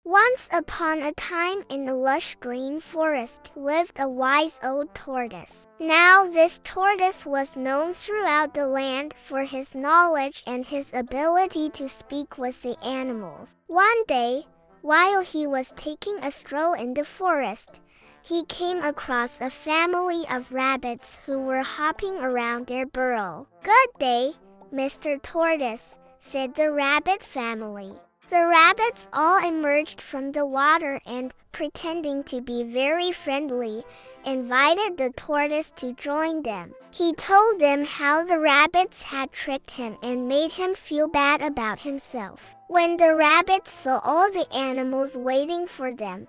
Once upon a time in the lush green forest lived a wise old tortoise. Now this tortoise was known throughout the land for his knowledge and his ability to speak with the animals. One day, while he was taking a stroll in the forest, he came across a family of rabbits who were hopping around their burrow. "Good day, Mr. Tortoise," said the rabbit family. The rabbits all emerged from the water and, pretending to be very friendly, invited the tortoise to join them. He told them how the rabbits had tricked him and made him feel bad about himself. When the rabbits saw all the animals waiting for them,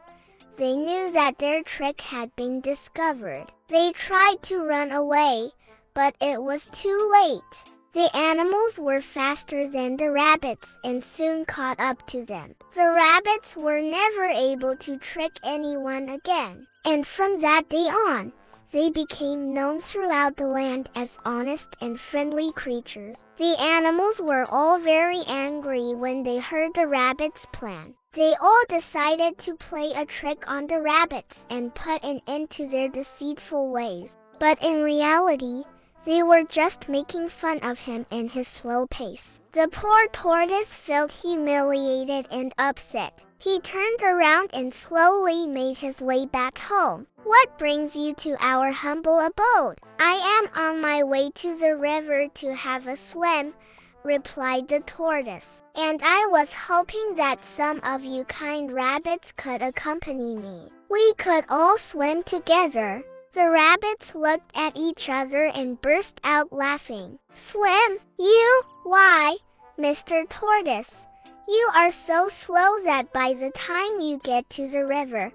they knew that their trick had been discovered. They tried to run away, but it was too late. The animals were faster than the rabbits and soon caught up to them. The rabbits were never able to trick anyone again, and from that day on, they became known throughout the land as honest and friendly creatures. The animals were all very angry when they heard the rabbits' plan. They all decided to play a trick on the rabbits and put an end to their deceitful ways. But in reality, they were just making fun of him and his slow pace. The poor tortoise felt humiliated and upset. He turned around and slowly made his way back home. "What brings you to our humble abode?" "I am on my way to the river to have a swim," replied the tortoise. "And I was hoping that some of you kind rabbits could accompany me. We could all swim together." The rabbits looked at each other and burst out laughing. "Swim? You? Why, Mr. Tortoise, you are so slow that by the time you get to the river,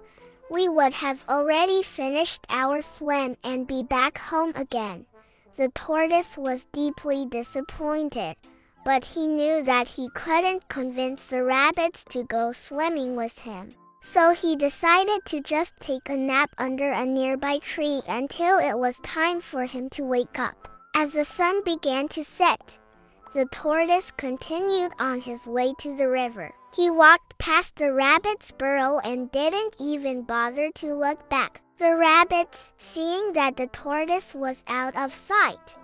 we would have already finished our swim and be back home again." The tortoise was deeply disappointed, but he knew that he couldn't convince the rabbits to go swimming with him. So he decided to just take a nap under a nearby tree until it was time for him to wake up. As the sun began to set, the tortoise continued on his way to the river. He walked past the rabbit's burrow and didn't even bother to look back. The rabbits, seeing that the tortoise was out of sight,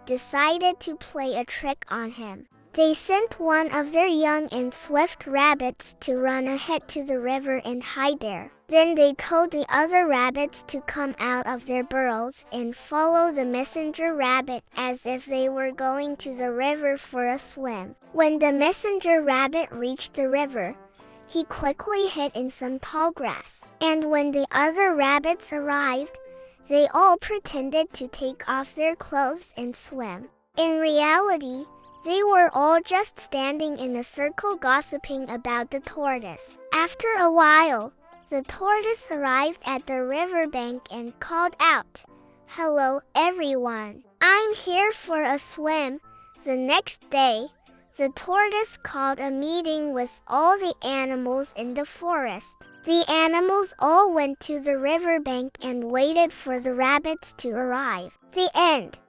decided to play a trick on him. They sent one of their young and swift rabbits to run ahead to the river and hide there. Then they told the other rabbits to come out of their burrows and follow the messenger rabbit as if they were going to the river for a swim. When the messenger rabbit reached the river, he quickly hid in some tall grass. And when the other rabbits arrived, they all pretended to take off their clothes and swim. In reality, they were all just standing in a circle gossiping about the tortoise. After a while, the tortoise arrived at the riverbank and called out, "Hello, everyone. I'm here for a swim." The next day, the tortoise called a meeting with all the animals in the forest. The animals all went to the riverbank and waited for the rabbits to arrive. The end.